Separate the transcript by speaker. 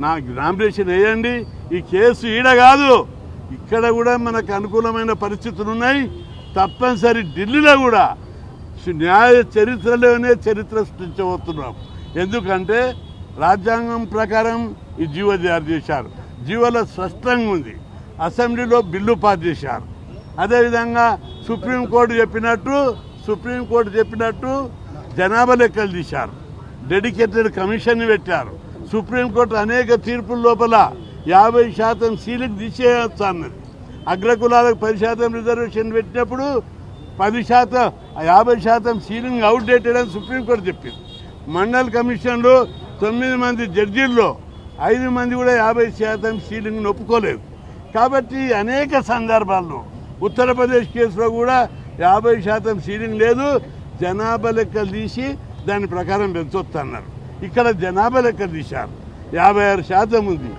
Speaker 1: నాకు నామినేషన్ వేయండి. ఈ కేసు ఈడ కాదు, ఇక్కడ కూడా మనకు అనుకూలమైన పరిస్థితులు ఉన్నాయి. తప్పనిసరి ఢిల్లీలో కూడా న్యాయ చరిత్రలోనే చరిత్ర సృష్టించబోతున్నాం. ఎందుకంటే రాజ్యాంగం ప్రకారం ఈ జీవో తయారు చేశారు. జీవోలో స్పష్టంగా ఉంది. అసెంబ్లీలో బిల్లు పాస్ చేశారు. అదేవిధంగా సుప్రీంకోర్టు చెప్పినట్టు జనాభా లెక్కలు తీశారు. డెడికేటెడ్ కమిషన్ పెట్టారు. సుప్రీంకోర్టు అనేక తీర్పుల లోపల 50% సీలింగ్ తీసేయచ్చు అన్నది. అగ్రకులాలకు 10% రిజర్వేషన్ పెట్టినప్పుడు 10% 50% సీలింగ్ అవుట్డేటెడ్ అని సుప్రీంకోర్టు చెప్పింది. మండల్ కమిషన్లో 9 మంది జడ్జీల్లో 5 మంది కూడా 50% సీలింగ్ను ఒప్పుకోలేదు. కాబట్టి అనేక సందర్భాల్లో ఉత్తరప్రదేశ్ కేసులో కూడా 50% సీలింగ్ లేదు. జనాభా లెక్కలు తీసి దాని ప్రకారం పెంచొచ్చు అన్నారు. ఇక్కడ జనాభా లెక్కలు తీశారు, 56% ఉంది.